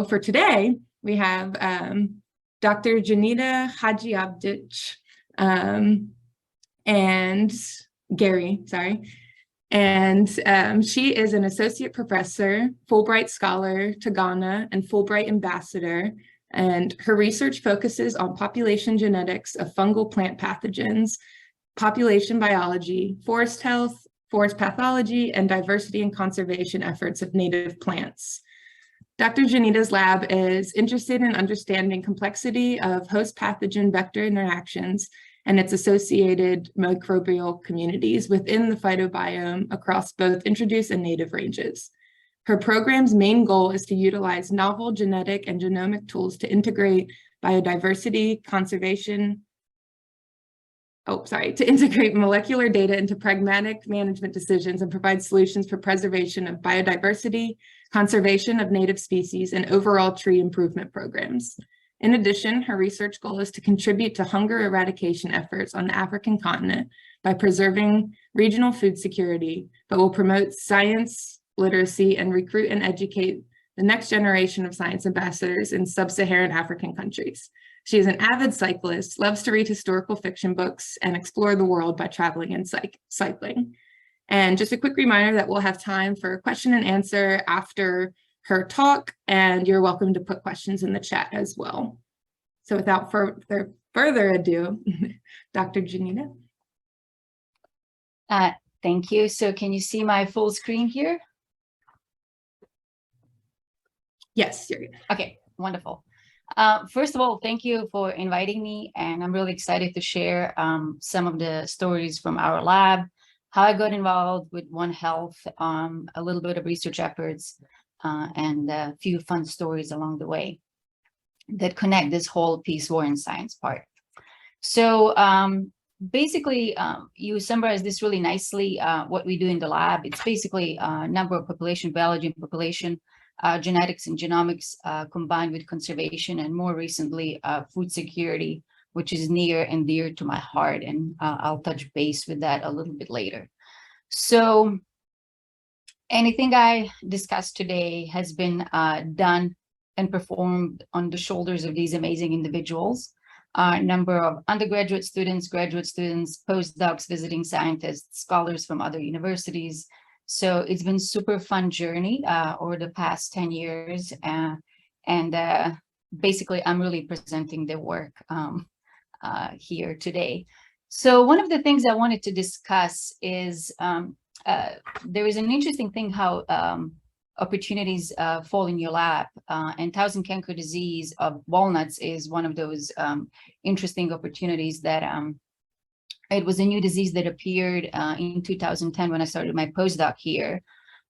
for today, we have Dr. Denita Hadziabdic and Guerry, sorry. And she is an associate professor, Fulbright scholar to Ghana, and Fulbright ambassador. And her research focuses on population genetics of fungal plant pathogens, population biology, forest health, forest pathology, and diversity and conservation efforts of native plants. Dr. Denita's lab is interested in understanding complexity of host pathogen vector interactions and its associated microbial communities within the phytobiome across both introduced and native ranges. Her program's main goal is to utilize novel genetic and genomic tools to integrate biodiversity, conservation, to integrate molecular data into pragmatic management decisions and provide solutions for preservation of biodiversity, conservation of native species, and overall tree improvement programs. In addition, her research goal is to contribute to hunger eradication efforts on the African continent by preserving regional food security, but will promote science literacy and recruit and educate the next generation of science ambassadors in sub-Saharan African countries. She is an avid cyclist, loves to read historical fiction books, and explore the world by traveling and cycling. And just a quick reminder that we'll have time for question and answer after her talk, and you're welcome to put questions in the chat as well. So without further ado, Dr. Denita. Thank you. So can you see my full screen here? Yes, you're good. Okay, wonderful. First of all, thank you for inviting me, and I'm really excited to share some of the stories from our lab, how I got involved with One Health, a little bit of research efforts, and a few fun stories along the way that connect this whole peace, war, and science part. So basically, you summarize this really nicely, what we do in the lab. It's basically a number of population biology and population genetics and genomics combined with conservation, and more recently, food security, which is near and dear to my heart. And I'll touch base with that a little bit later. So anything I discussed today has been done and performed on the shoulders of these amazing individuals. A number of undergraduate students, graduate students, postdocs, visiting scientists, scholars from other universities. So it's been super fun journey over the past 10 years. And basically, I'm really presenting the work here today. So one of the things I wanted to discuss is there is an interesting thing how opportunities fall in your lap. And thousand canker disease of walnuts is one of those interesting opportunities that it was a new disease that appeared in 2010 when I started my postdoc here,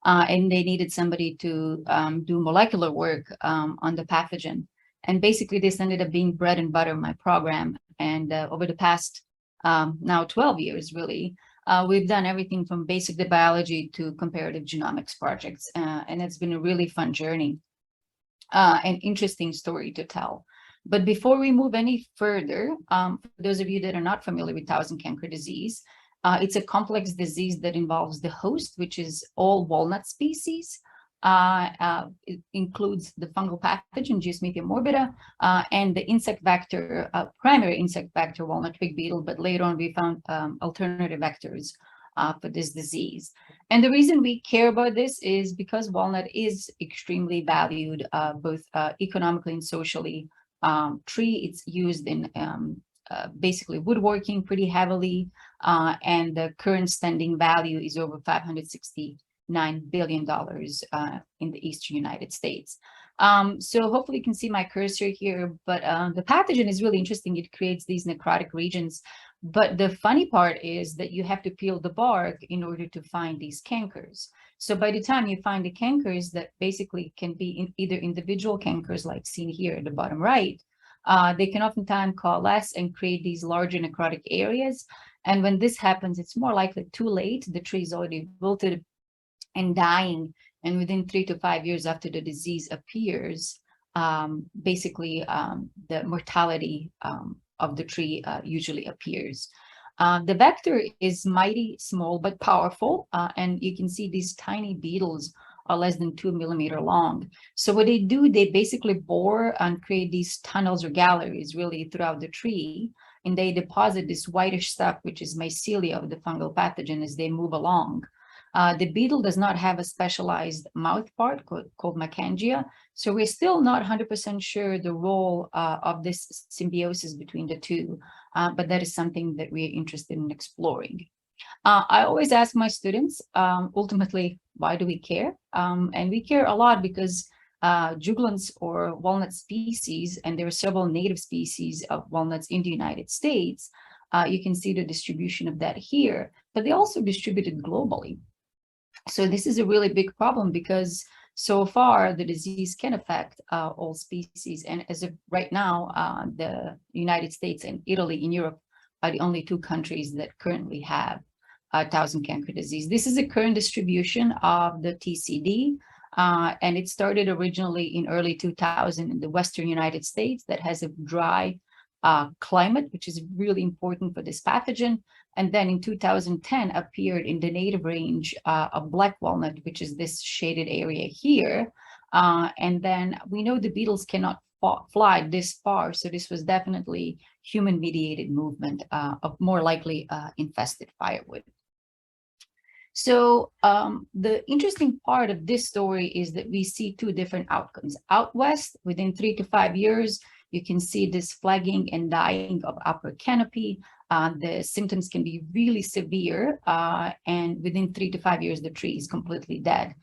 and they needed somebody to do molecular work on the pathogen. And basically, this ended up being bread and butter of my program. And over the past now 12 years, really, we've done everything from basic biology to comparative genomics projects. And it's been a really fun journey, an interesting story to tell. But before we move any further, for those of you that are not familiar with thousand canker disease, it's a complex disease that involves the host, which is all walnut species. It includes the fungal pathogen, Geosmithia morbida, and the insect vector, primary insect vector, walnut twig beetle, but later on we found alternative vectors for this disease. And the reason we care about this is because walnut is extremely valued, both economically and socially. Tree, it's used in basically woodworking pretty heavily, and the current standing value is over $569 billion in the eastern United States. So hopefully you can see my cursor here, but the pathogen is really interesting. It creates these necrotic regions, but the funny part is that you have to peel the bark in order to find these cankers. So by the time you find the cankers that basically can be either individual cankers like seen here at the bottom right, they can oftentimes coalesce and create these larger necrotic areas. And when this happens, it's more likely too late. The tree is already wilted and dying. And within 3 to 5 years after the disease appears, basically the mortality of the tree usually appears. The vector is mighty small but powerful, and you can see these tiny beetles are less than 2 millimeter long. So what they do, they basically bore and create these tunnels or galleries really throughout the tree, and they deposit this whitish stuff, which is mycelia of the fungal pathogen, as they move along. The beetle does not have a specialized mouth part called mecangia, so we're still not 100% sure the role of this symbiosis between the two, but that is something that we're interested in exploring. I always ask my students, ultimately, why do we care? And we care a lot because juglans or walnut species, and there are several native species of walnuts in the United States. You can see the distribution of that here, but they also distributed globally. So this is a really big problem because so far the disease can affect all species. And as of right now, the United States and Italy in Europe are the only two countries that currently have thousand canker disease. This is a current distribution of the TCD, and it started originally in early 2000 in the Western United States that has a dry climate, which is really important for this pathogen. And then in 2010 appeared in the native range of black walnut, which is this shaded area here. And then we know the beetles cannot fly this far, so this was definitely human-mediated movement of more likely infested firewood. So the interesting part of this story is that we see two different outcomes. Out west, within 3 to 5 years, you can see this flagging and dying of upper canopy. The symptoms can be really severe, and within 3 to 5 years, the tree is completely dead.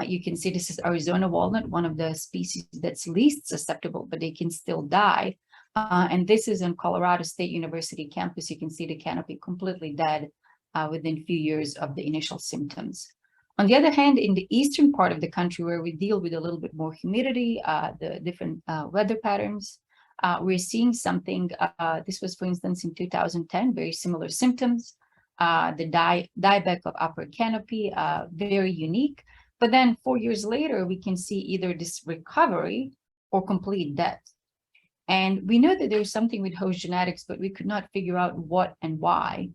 You can see this is Arizona walnut, one of the species that's least susceptible, but they can still die. And this is on Colorado State University campus. You can see the canopy completely dead within a few years of the initial symptoms. On the other hand, in the eastern part of the country, where we deal with a little bit more humidity, the different weather patterns, we're seeing something. This was, for instance, in 2010, very similar symptoms. The dieback of upper canopy, very unique. But then 4 years later, we can see either this recovery or complete death. And we know that there's something with host genetics, but we could not figure out what and why,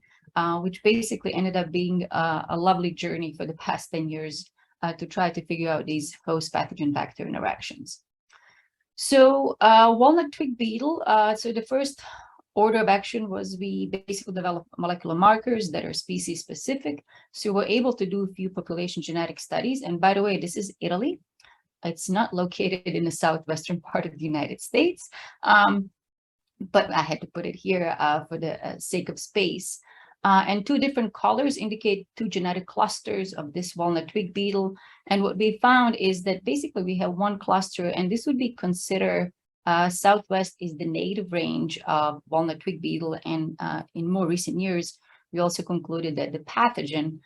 which basically ended up being a lovely journey for the past 10 years to try to figure out these host pathogen vector interactions. So walnut twig beetle, so the first order of action was we basically developed molecular markers that are species specific. So we're able to do a few population genetic studies. And by the way, this is Italy. It's not located in the southwestern part of the United States, but I had to put it here for the sake of space. And two different colors indicate two genetic clusters of this walnut twig beetle. And what we found is that basically we have one cluster, and this would be considered southwest is the native range of walnut twig beetle. And in more recent years, we also concluded that the pathogen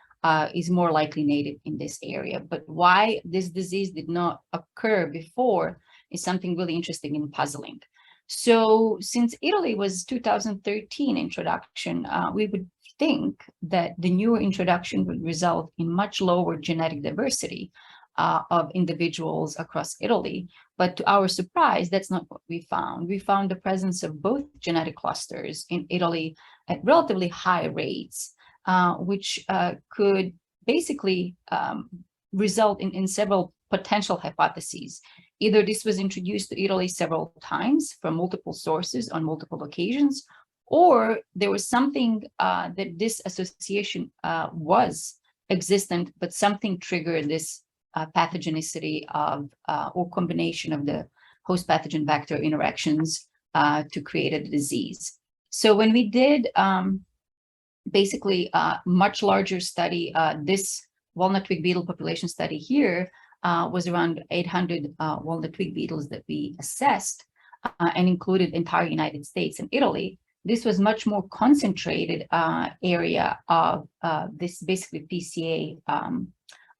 is more likely native in this area. But why this disease did not occur before is something really interesting and puzzling. So since Italy was 2013 introduction, we would think that the newer introduction would result in much lower genetic diversity of individuals across Italy. But to our surprise, that's not what we found. We found the presence of both genetic clusters in Italy at relatively high rates, which could basically result in several potential hypotheses. Either this was introduced to Italy several times from multiple sources on multiple occasions, or there was something that this association was existent, but something triggered this pathogenicity of or combination of the host pathogen vector interactions to create a disease. So when we did basically a much larger study, this walnut twig beetle population study here was around 800 walnut twig beetles that we assessed and included the entire United States and Italy. This was much more concentrated area of this basically PCA,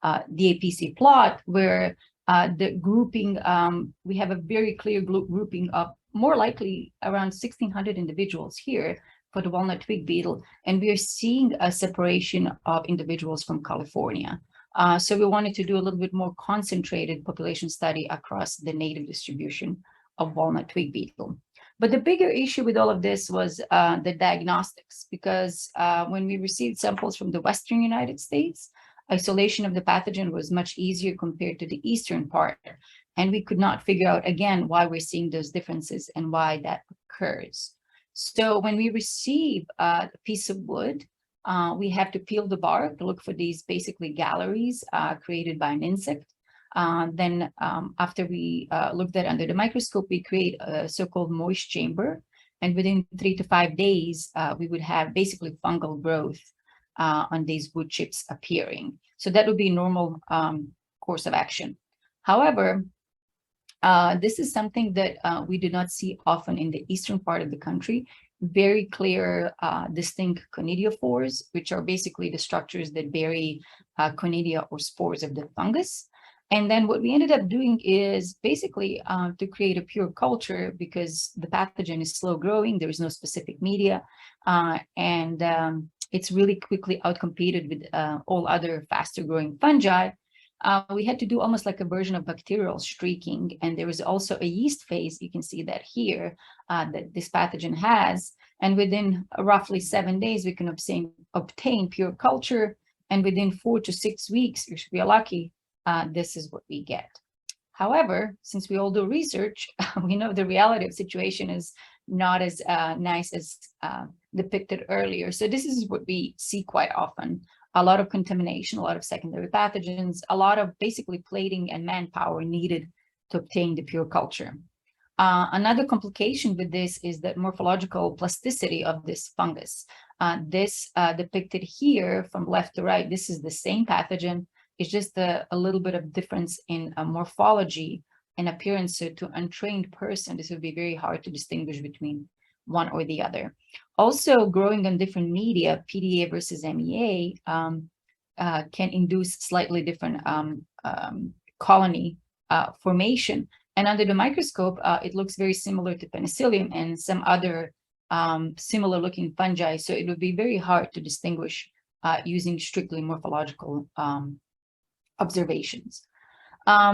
DAPC plot, where the grouping, we have a very clear grouping of more likely around 1,600 individuals here for the walnut twig beetle. And we are seeing a separation of individuals from California. So we wanted to do a little bit more concentrated population study across the native distribution of walnut twig beetle. But the bigger issue with all of this was the diagnostics, because when we received samples from the Western United States, Isolation of the pathogen was much easier compared to the eastern part. And we could not figure out, again, why we're seeing those differences and why that occurs. So when we receive a piece of wood, we have to peel the bark, look for these basically galleries created by an insect. Then after we looked at under the microscope, we create a so-called moist chamber. And within 3 to 5 days, we would have basically fungal growth on these wood chips appearing. So that would be normal course of action. However, this is something that we do not see often in the eastern part of the country. Very clear, distinct conidiophores, which are basically the structures that bury conidia or spores of the fungus. And then what we ended up doing is basically to create a pure culture, because the pathogen is slow growing, there is no specific media, and it's really quickly outcompeted with all other faster growing fungi. We had to do almost like a version of bacterial streaking, and there was also a yeast phase. You can see that here that this pathogen has, and within roughly 7 days we can obtain pure culture, and within 4 to 6 weeks, if we are lucky, this is what we get. However, since we all do research, we know the reality of the situation is not as nice as depicted earlier. So this is what we see quite often. A lot of contamination, a lot of secondary pathogens, a lot of basically plating and manpower needed to obtain the pure culture. Another complication with this is the morphological plasticity of this fungus. This depicted here from left to right, this is the same pathogen. It's just a little bit of difference in morphology and appearance. So to an untrained person, this would be very hard to distinguish between one or the other. Also, growing on different media, PDA versus MEA, can induce slightly different colony formation. And under the microscope, it looks very similar to penicillium and some other similar looking fungi. So it would be very hard to distinguish using strictly morphological observations.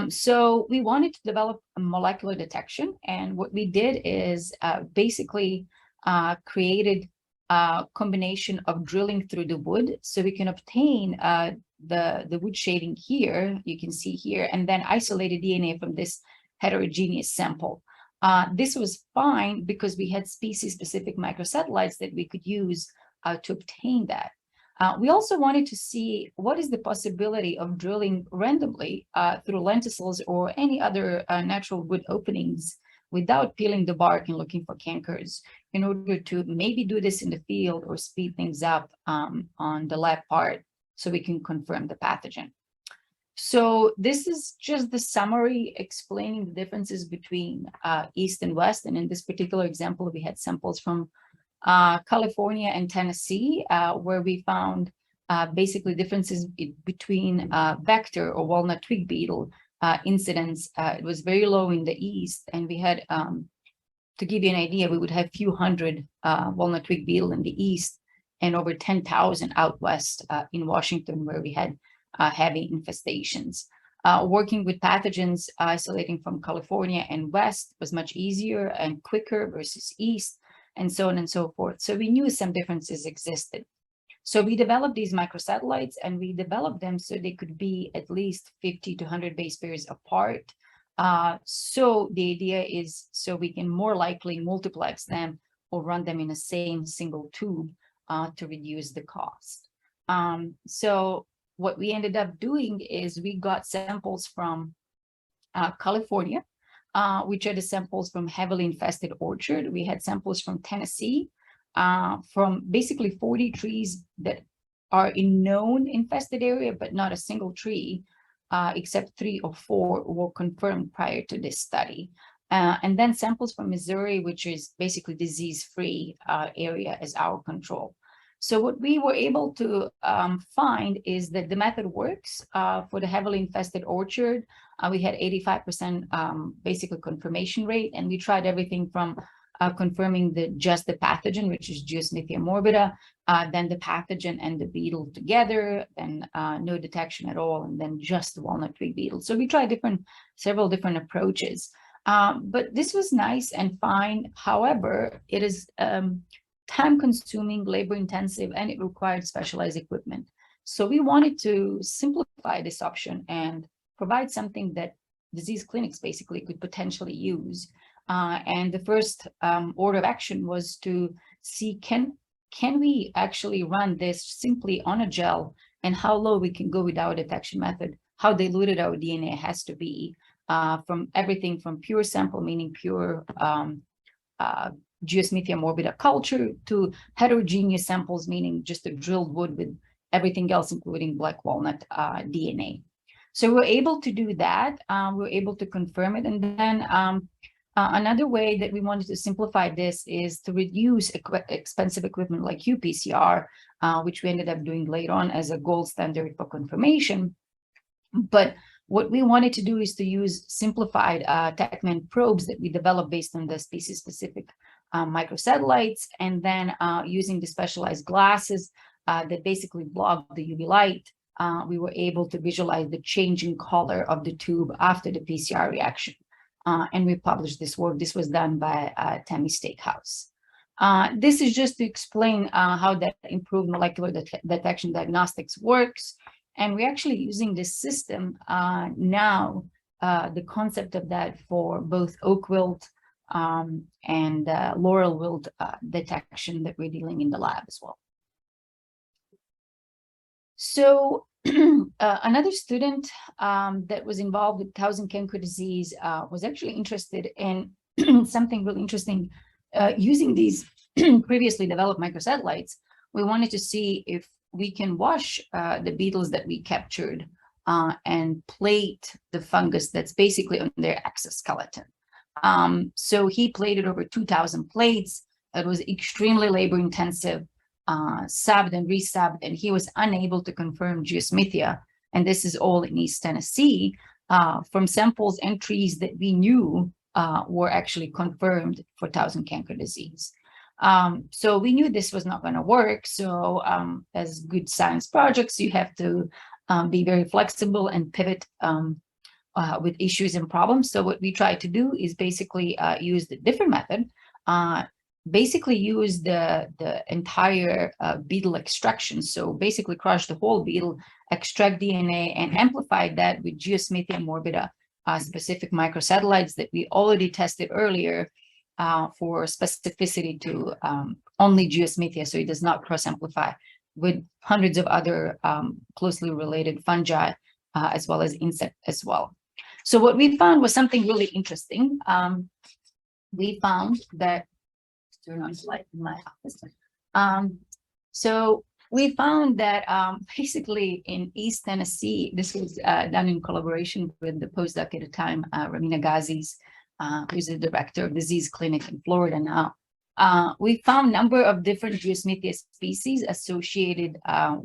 So we wanted to develop a molecular detection. And what we did is basically created a combination of drilling through the wood. So we can obtain the wood shaving here, you can see here, and then isolated DNA from this heterogeneous sample. This was fine because we had species-specific microsatellites that we could use to obtain that. We also wanted to see what is the possibility of drilling randomly through lenticels or any other natural wood openings without peeling the bark and looking for cankers, in order to maybe do this in the field or speed things up on the lab part so we can confirm the pathogen. So this is just the summary explaining the differences between East and West. And in this particular example, we had samples from California and Tennessee, where we found basically differences between vector or walnut twig beetle incidence. It was very low in the East, and we had, to give you an idea, we would have few hundred walnut twig beetle in the East and over 10,000 out West in Washington, where we had heavy infestations. Working with pathogens isolating from California and West was much easier and quicker versus East, and so on and so forth. So we knew some differences existed. So we developed these microsatellites, and we developed them so they could be at least 50 to 100 base pairs apart. So the idea is so we can more likely multiplex them or run them in the same single tube to reduce the cost. So what we ended up doing is we got samples from California, which are the samples from heavily infested orchard. We had samples from Tennessee, from basically 40 trees that are in known infested area, but not a single tree, except 3 or 4 were confirmed prior to this study. And then samples from Missouri, which is basically disease-free area as our control. So what we were able to find is that the method works for the heavily infested orchard. We had 85% basically confirmation rate, and we tried everything from confirming just the pathogen, which is Geosmithia morbida, then the pathogen and the beetle together, and no detection at all, and then just the walnut twig beetle. So we tried several different approaches, but this was nice and fine. However, it is time-consuming, labor-intensive, and it required specialized equipment. So we wanted to simplify this option and provide something that disease clinics basically could potentially use. And the first order of action was to see, can we actually run this simply on a gel, and how low we can go with our detection method, how diluted our DNA has to be, from everything from pure sample, meaning pure Geosmithia morbida culture, to heterogeneous samples, meaning just a drilled wood with everything else, including black walnut DNA. So we're able to do that. We're able to confirm it. And then another way that we wanted to simplify this is to reduce expensive equipment like qPCR, which we ended up doing later on as a gold standard for confirmation. But what we wanted to do is to use simplified TechMan probes that we developed based on the species-specific microsatellites, and then using the specialized glasses that basically block the UV light, we were able to visualize the changing color of the tube after the PCR reaction. And we published this work. This was done by Tammy Steakhouse. This is just to explain how that improved molecular detection diagnostics works. And we're actually using this system now, the concept of that for both oak wilt and laurel wilt detection that we're dealing in the lab as well. So another student that was involved with thousand canker disease was actually interested in something really interesting. Using these previously developed microsatellites, we wanted to see if we can wash the beetles that we captured and plate the fungus that's basically on their exoskeleton. So he plated over 2,000 plates. It was extremely labor intensive, subbed and resubbed, and he was unable to confirm Geosmithia. And this is all in East Tennessee from samples and trees that we knew were actually confirmed for thousand canker disease. So we knew this was not going to work. So as good science projects, you have to be very flexible and pivot with issues and problems. So what we tried to do is basically use the different method, basically use the entire beetle extraction. So basically crush the whole beetle, extract DNA, and amplify that with Geosmithia morbida specific microsatellites that we already tested earlier for specificity to only Geosmithia, so it does not cross-amplify with hundreds of other closely related fungi, as well as insect as well. So what we found was something really interesting. We found that, turn on slide in my office. So we found that basically in East Tennessee, this was done in collaboration with the postdoc at the time, Ramina Gazis, who's the director of disease clinic in Florida now. We found a number of different Geosmithia species associated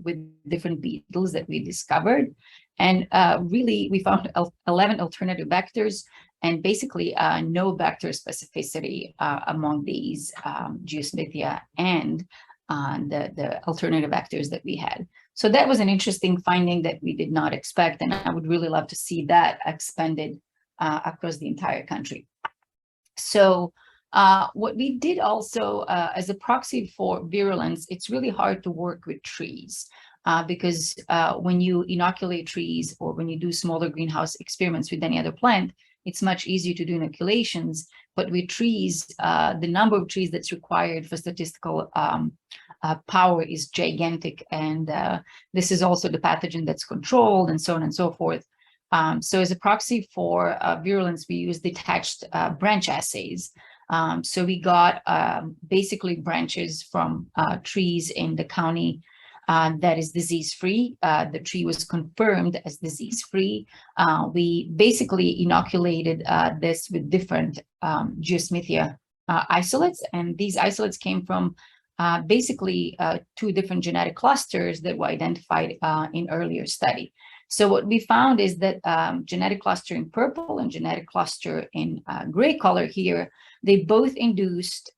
with different beetles that we discovered. And really, we found 11 alternative vectors and basically no vector specificity among these Geosmithia and the alternative vectors that we had. So that was an interesting finding that we did not expect. And I would really love to see that expanded across the entire country. So what we did also as a proxy for virulence, it's really hard to work with trees because when you inoculate trees or when you do smaller greenhouse experiments with any other plant, it's much easier to do inoculations. But with trees, the number of trees that's required for statistical power is gigantic. And this is also the pathogen that's controlled and so on and so forth. So as a proxy for virulence, we use detached branch assays. So we got basically branches from trees in the county that is disease-free. The tree was confirmed as disease-free. We basically inoculated this with different Geosmithia isolates, and these isolates came from basically 2 different genetic clusters that were identified in earlier study. So what we found is that genetic cluster in purple and genetic cluster in gray color here, they both induced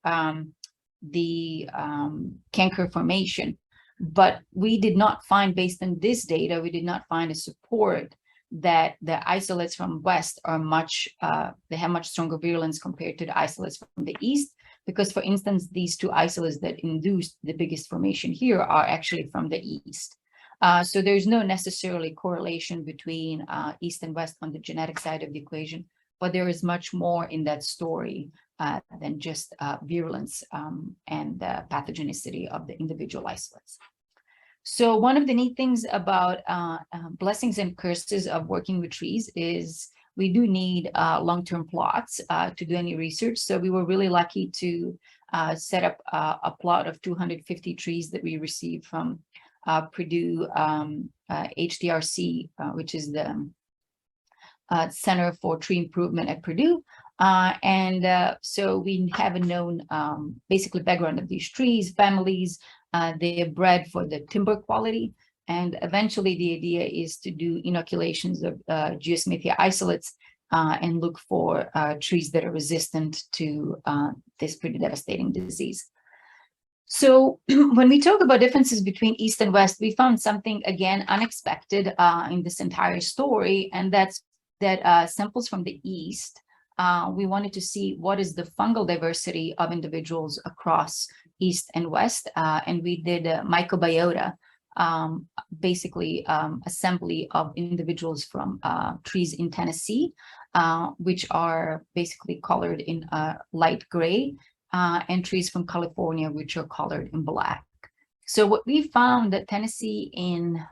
the canker formation. But we did not find, based on this data, we did not find a support that the isolates from west are they have much stronger virulence compared to the isolates from the east. Because, for instance, these 2 isolates that induced the biggest formation here are actually from the east. So there's no necessarily correlation between East and West on the genetic side of the equation, but there is much more in that story than just virulence and pathogenicity of the individual isolates. So one of the neat things about blessings and curses of working with trees is we do need long-term plots to do any research. So we were really lucky to set up a plot of 250 trees that we received from Purdue HDRC, which is the Center for Tree Improvement at Purdue. So we have a known basically background of these trees, families. They are bred for the timber quality. And eventually the idea is to do inoculations of Geosmithia isolates and look for trees that are resistant to this pretty devastating disease. So when we talk about differences between East and West, we found something, again, unexpected in this entire story, and that's that samples from the East, we wanted to see what is the fungal diversity of individuals across East and West, and we did a microbiota, basically assembly of individuals from trees in Tennessee, which are basically colored in light gray, and trees from California, which are colored in black. So what we found that Tennessee in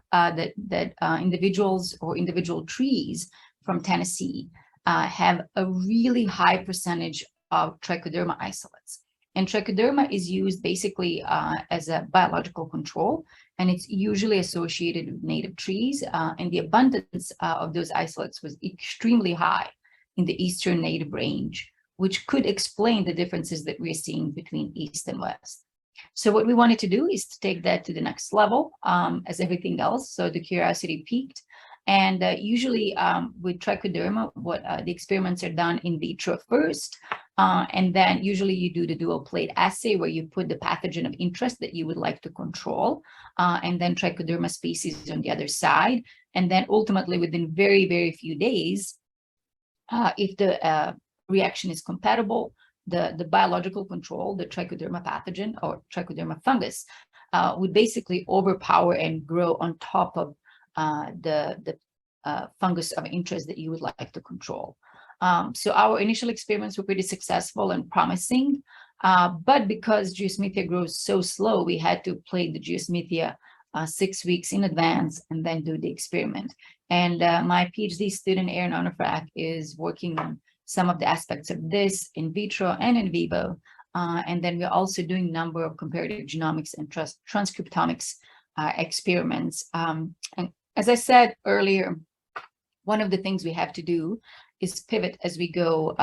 individuals or individual trees from Tennessee have a really high percentage of trichoderma isolates. And trichoderma is used basically as a biological control, and it's usually associated with native trees, and the abundance of those isolates was extremely high in the eastern native range, which could explain the differences that we're seeing between East and West. So what we wanted to do is to take that to the next level, as everything else. So the curiosity peaked. And usually with trichoderma, what the experiments are done in vitro first. And then usually you do the dual plate assay where you put the pathogen of interest that you would like to control, and then trichoderma species on the other side. And then ultimately within very, very few days, if the reaction is compatible, the biological control, the trichoderma pathogen or trichoderma fungus, would basically overpower and grow on top of the fungus of interest that you would like to control. So our initial experiments were pretty successful and promising, but because Geosmithia grows so slow, we had to plate the Geosmithia 6 weeks in advance and then do the experiment. And my PhD student, Aaron Onofrak, is working on some of the aspects of this in vitro and in vivo. And then we're also doing a number of comparative genomics and transcriptomics experiments. And as I said earlier, one of the things we have to do is pivot as we go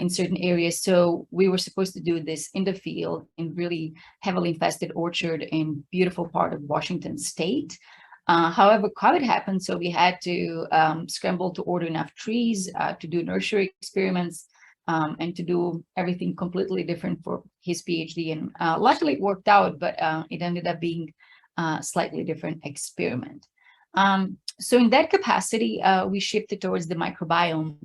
in certain areas. So we were supposed to do this in the field in really heavily infested orchard in beautiful part of Washington State. However, COVID happened, so we had to scramble to order enough trees to do nursery experiments and to do everything completely different for his PhD. And luckily it worked out, but it ended up being a slightly different experiment. So in that capacity, we shifted towards the microbiome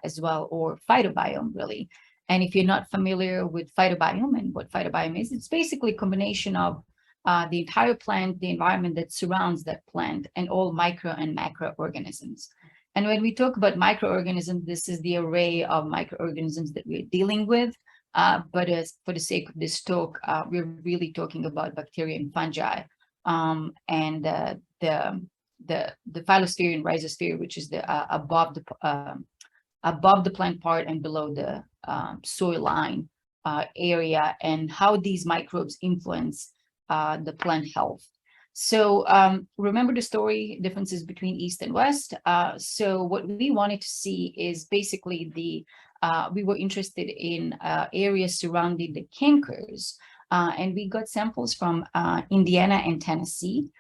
as well, or phytobiome, really. And if you're not familiar with phytobiome and what phytobiome is, it's basically a combination of the entire plant, the environment that surrounds that plant, and all micro and macroorganisms. And when we talk about microorganisms, this is the array of microorganisms that we're dealing with. But as for the sake of this talk, we're really talking about bacteria and fungi, and the phyllosphere and rhizosphere, which is the above the plant part and below the soil line area, and how these microbes influence the plant health. So remember the story differences between East and West. So what we wanted to see is basically we were interested in areas surrounding the cankers, and we got samples from Indiana and Tennessee,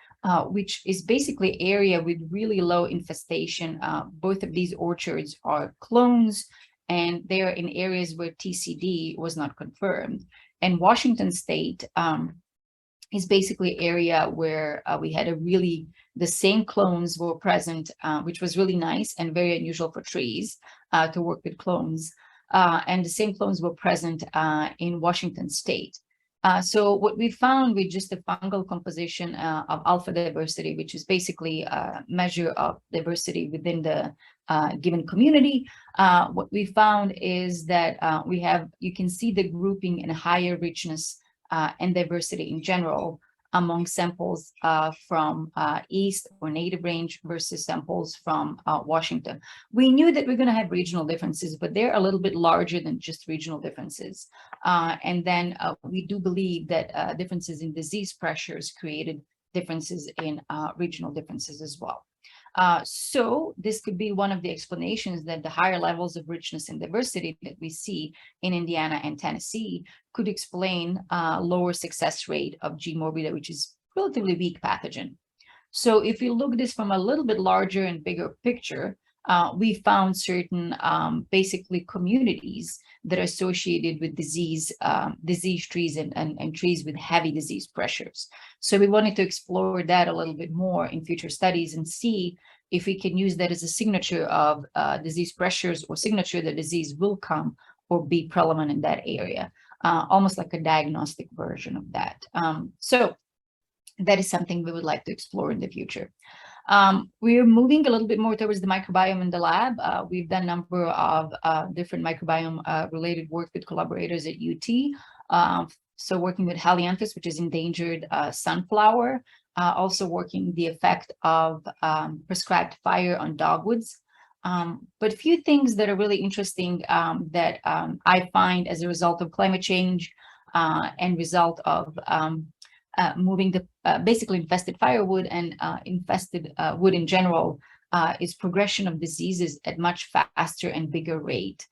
which is basically area with really low infestation. Both of these orchards are clones, and they're in areas where TCD was not confirmed. And Washington State is basically area where we had the same clones were present, which was really nice and very unusual for trees to work with clones. And the same clones were present in Washington State. So what we found with just the fungal composition of alpha diversity, which is basically a measure of diversity within the given community, what we found is that you can see the grouping in higher richness and diversity in general among samples from East or native range versus samples from Washington. We knew that we're going to have regional differences, but they're a little bit larger than just regional differences. And then we do believe that differences in disease pressures created differences in regional differences as well. So this could be one of the explanations that the higher levels of richness and diversity that we see in Indiana and Tennessee could explain lower success rate of G. morbida, which is relatively weak pathogen. So if you look at this from a little bit larger and bigger picture, we found certain basically communities that are associated with disease trees and trees with heavy disease pressures. So we wanted to explore that a little bit more in future studies and see if we can use that as a signature of disease pressures or signature that disease will come or be prevalent in that area, almost like a diagnostic version of that. So that is something we would like to explore in the future. We're moving a little bit more towards the microbiome in the lab. We've done a number of different microbiome related work with collaborators at UT. So working with Helianthus, which is endangered sunflower, also working the effect of prescribed fire on dogwoods. But a few things that are really interesting that I find as a result of climate change and result of moving the basically infested firewood and infested wood in general is progression of diseases at much faster and bigger rate.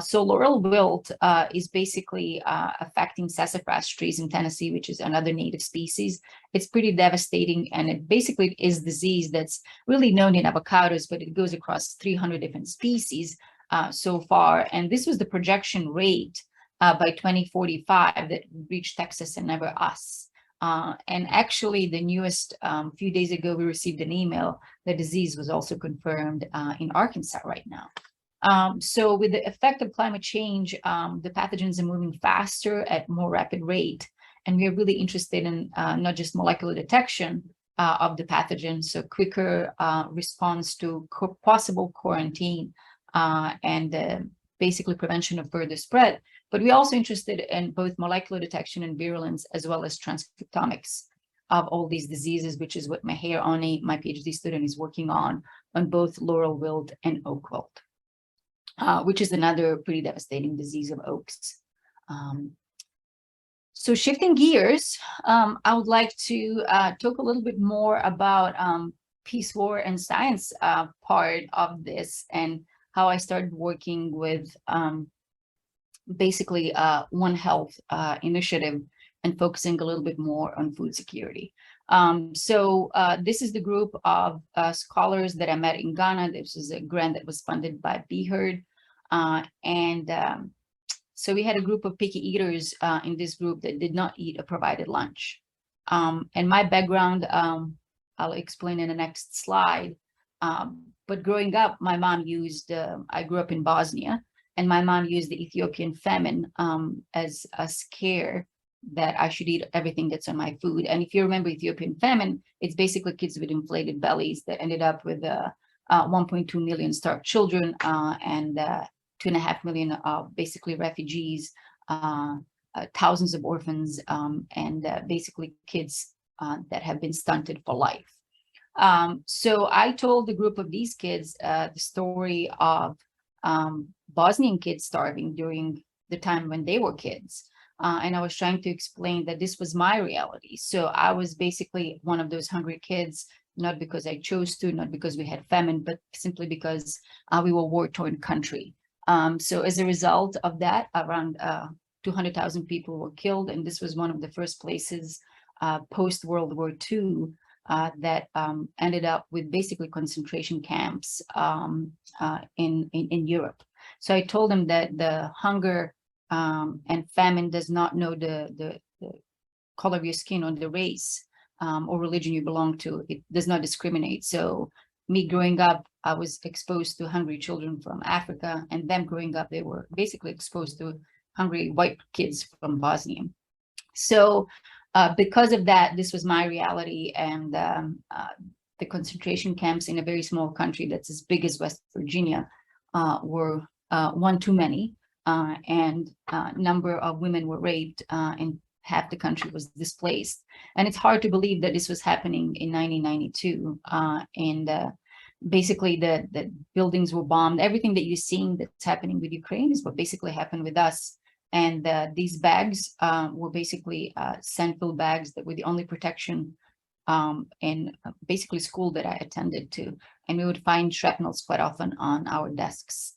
So laurel wilt is basically affecting sassafras trees in Tennessee, which is another native species. It's pretty devastating, and it basically is disease that's really known in avocados, but it goes across 300 different species so far. And this was the projection rate by 2045 that reached Texas and never us. And actually, the newest few days ago, we received an email. The disease was also confirmed in Arkansas right now. So with the effect of climate change, the pathogens are moving faster at more rapid rate. And we are really interested in not just molecular detection of the pathogen, so quicker response to possible quarantine and basically prevention of further spread. But we're also interested in both molecular detection and virulence, as well as transcriptomics of all these diseases, which is what Meher Oni, my PhD student, is working on both laurel wilt and oak wilt, which is another pretty devastating disease of oaks. So shifting gears, I would like to talk a little bit more about peace, war, and science part of this, and how I started working with basically One Health initiative and focusing a little bit more on food security. So this is the group of scholars that I met in Ghana. This is a grant that was funded by BHERD. So we had a group of picky eaters in this group that did not eat a provided lunch. And my background, I'll explain in the next slide. But growing up, my mom used, I grew up in Bosnia, and my mom used the Ethiopian famine as a scare that I should eat everything that's on my food. And if you remember Ethiopian famine, it's basically kids with inflated bellies that ended up with 1.2 million starved children and 2.5 million basically refugees, thousands of orphans, and basically kids that have been stunted for life. So I told the group of these kids the story of Bosnian kids starving during the time when they were kids. And I was trying to explain that this was my reality. So I was basically one of those hungry kids, not because I chose to, not because we had famine, but simply because we were a war-torn country. So as a result of that, around 200,000 people were killed. And this was one of the first places post-World War II that ended up with basically concentration camps in Europe. So I told them that the hunger and famine does not know the color of your skin or the race or religion you belong to. It does not discriminate. So me growing up, I was exposed to hungry children from Africa, and them growing up, they were basically exposed to hungry white kids from Bosnia. So because of that, this was my reality, and the concentration camps in a very small country that's as big as West Virginia were one too many, and number of women were raped, and half the country was displaced. And it's hard to believe that this was happening in 1992. Basically, the buildings were bombed. Everything that you're seeing that's happening with Ukraine is what basically happened with us. And these bags were basically sandfill bags that were the only protection in basically school that I attended to. And we would find shrapnels quite often on our desks.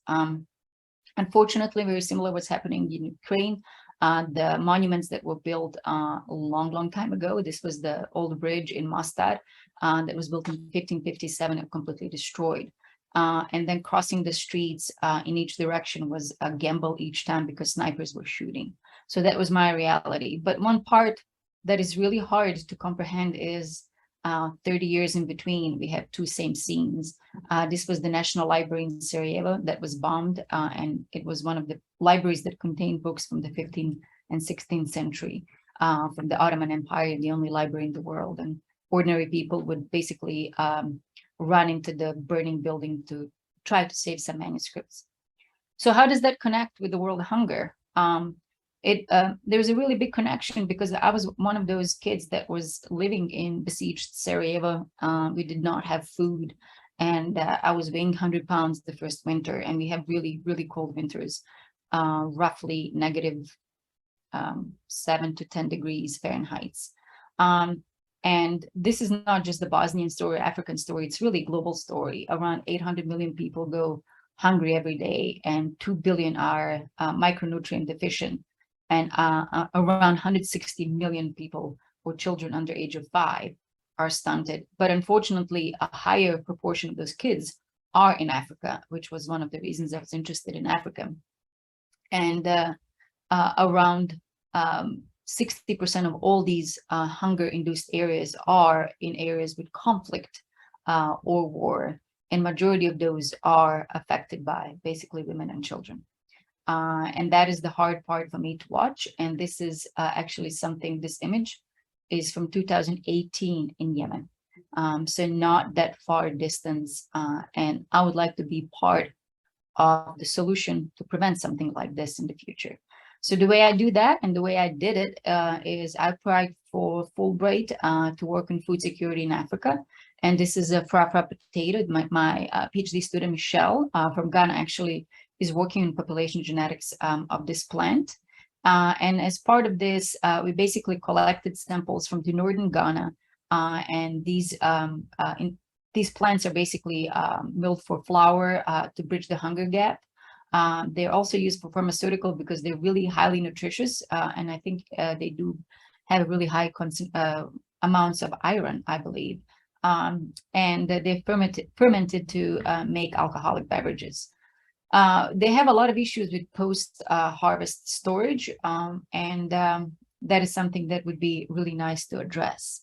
Unfortunately, very similar what's happening in Ukraine. The monuments that were built a long time ago, this was the old bridge in Mostad that was built in 1557 and completely destroyed. And then crossing the streets in each direction was a gamble each time because snipers were shooting. So that was my reality. But one part that is really hard to comprehend is 30 years in between, we have two same scenes. This was the National Library in Sarajevo that was bombed, and it was one of the libraries that contained books from the 15th and 16th century from the Ottoman Empire, the only library in the world. And ordinary people would basically run into the burning building to try to save some manuscripts. So how does that connect with the world hunger? There's a really big connection because I was one of those kids that was living in besieged Sarajevo. We did not have food, and I was weighing 100 pounds the first winter, and we have really cold winters, roughly negative 7 to 10 degrees Fahrenheit. And this is not just the Bosnian story, African story, it's really a global story. Around 800 million people go hungry every day, and 2 billion are micronutrient deficient. And around 160 million people or children under age of 5 are stunted. But unfortunately, a higher proportion of those kids are in Africa, which was one of the reasons I was interested in Africa. And around 60% of all these hunger-induced areas are in areas with conflict or war. And majority of those are affected by basically women and children. And that is the hard part for me to watch. And this is actually something, this image is from 2018 in Yemen. So not that far distance. And I would like to be part of the solution to prevent something like this in the future. So the way I do that and the way I did it is I applied for Fulbright to work in food security in Africa. And this is a frafra potato. My PhD student, Michelle, from Ghana, actually is working in population genetics of this plant. And as part of this, we basically collected samples from the northern Ghana. And these plants are basically milled for flour to bridge the hunger gap. They're also used for pharmaceutical because they're really highly nutritious. And I think they do have really high amounts of iron, I believe. And they're fermented to make alcoholic beverages. They have a lot of issues with post-harvest storage, and that is something that would be really nice to address.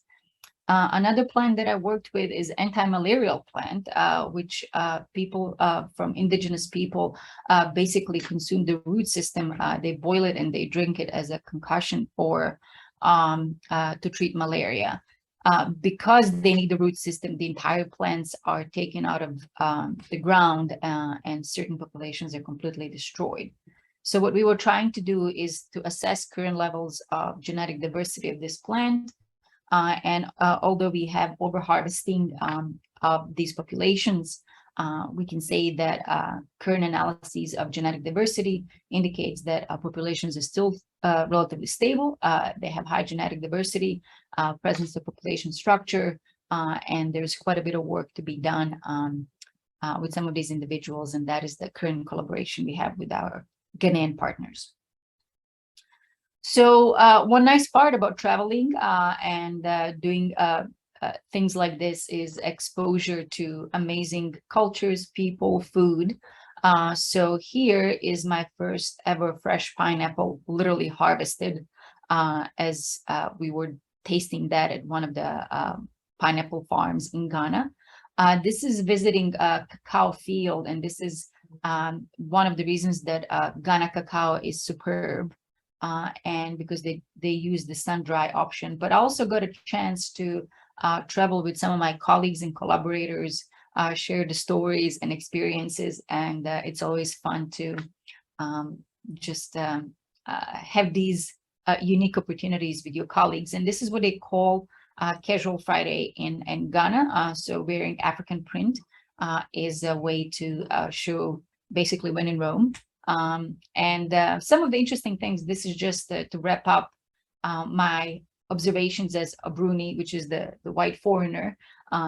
Another plant that I worked with is anti-malarial plant, which people from indigenous people basically consume the root system. They boil it and they drink it as a concoction for to treat malaria. Because they need the root system, the entire plants are taken out of the ground and certain populations are completely destroyed. So what we were trying to do is to assess current levels of genetic diversity of this plant. And although we have overharvesting of these populations, we can say that current analyses of genetic diversity indicates that populations are still relatively stable. They have high genetic diversity, presence of population structure, and there's quite a bit of work to be done with some of these individuals, and that is the current collaboration we have with our Ghanaian partners. So one nice part about traveling and doing things like this is exposure to amazing cultures, people, food. So here is my first ever fresh pineapple, literally harvested as we were tasting that at one of the pineapple farms in Ghana. This is visiting a cacao field, and this is one of the reasons that Ghana cacao is superb. and because they use the sun-dry option. But I also got a chance to travel with some of my colleagues and collaborators, share the stories and experiences, and it's always fun to just have these unique opportunities with your colleagues. And this is what they call Casual Friday in Ghana. So wearing African print is a way to show basically when in Rome. And some of the interesting things, this is just to wrap up my observations as a Bruni, which is the white foreigner.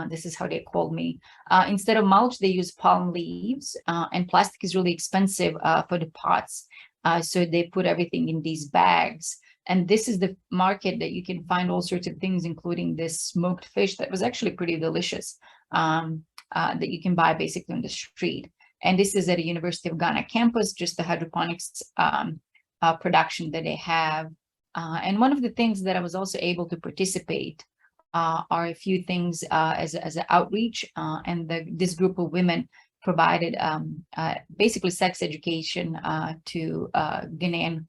This is how they called me. Instead of mulch, they use palm leaves, and plastic is really expensive for the pots. So they put everything in these bags. And this is the market that you can find all sorts of things, including this smoked fish that was actually pretty delicious, that you can buy basically on the street. And this is at a University of Ghana campus, just the hydroponics production that they have. And one of the things that I was also able to participate are a few things as an outreach. And this group of women provided basically sex education to Ghanaian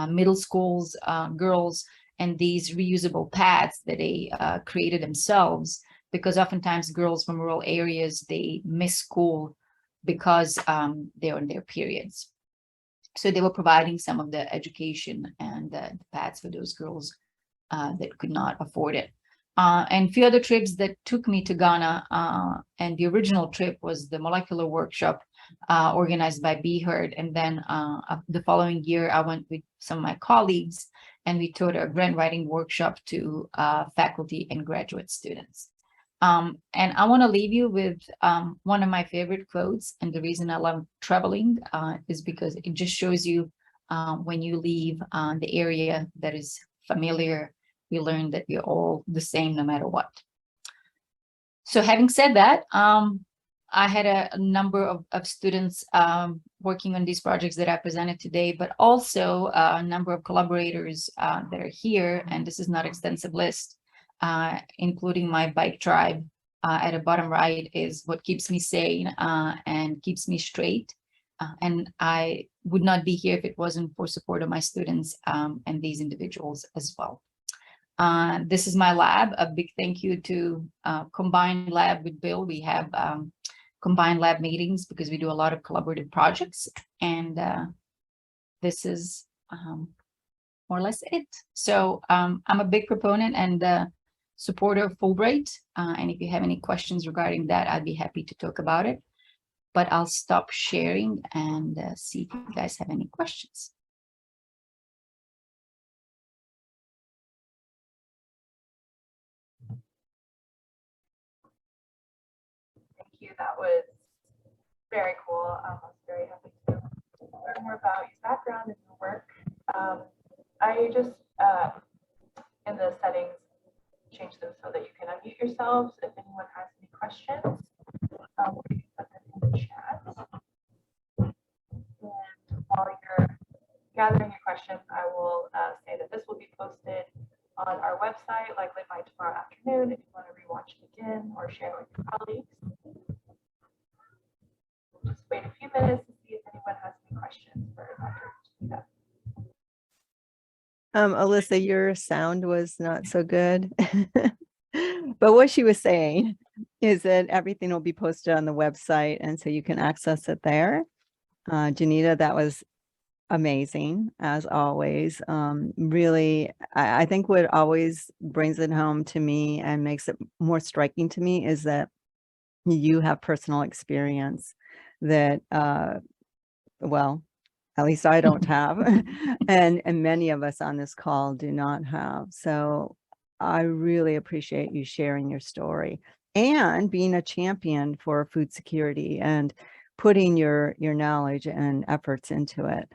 middle schools, girls, and these reusable pads that they created themselves, because oftentimes girls from rural areas, they miss school because they're on their periods. So they were providing some of the education and the pads for those girls that could not afford it. And a few other trips that took me to Ghana, and the original trip was the molecular workshop organized by BHERD. And then the following year, I went with some of my colleagues, and we taught a grant writing workshop to faculty and graduate students. And I want to leave you with one of my favorite quotes. And the reason I love traveling is because it just shows you when you leave the area that is familiar, you learn that you're all the same no matter what. So having said that, I had a number of students working on these projects that I presented today, but also a number of collaborators that are here. And this is not an extensive list, including my bike tribe at the bottom right is what keeps me sane and keeps me straight. And I would not be here if it wasn't for support of my students and these individuals as well. This is my lab. A big thank you to Combined Lab with Bill. We have combined lab meetings because we do a lot of collaborative projects. And this is more or less it. So I'm a big proponent and supporter of Fulbright. And if you have any questions regarding that, I'd be happy to talk about it. But I'll stop sharing and see if you guys have any questions. Thank you. That was very cool. I was very happy to learn more about your background and your work. I just, in the settings, change them so that you can unmute yourselves if anyone has any questions. You can put them in the chat. And while you're gathering your questions, I will say that this will be posted on our website likely by tomorrow afternoon if you want to rewatch it again or share it with your colleagues. We'll just wait a few minutes to see if anyone has any questions for Dr. Denita. Alyssa, your sound was not so good. But what she was saying is that everything will be posted on the website, and so you can access it there. Denita, that was amazing, as always. Really, I think what always brings it home to me and makes it more striking to me is that you have personal experience that, well, at least I don't have, and many of us on this call do not have. So I really appreciate you sharing your story and being a champion for food security and putting your knowledge and efforts into it.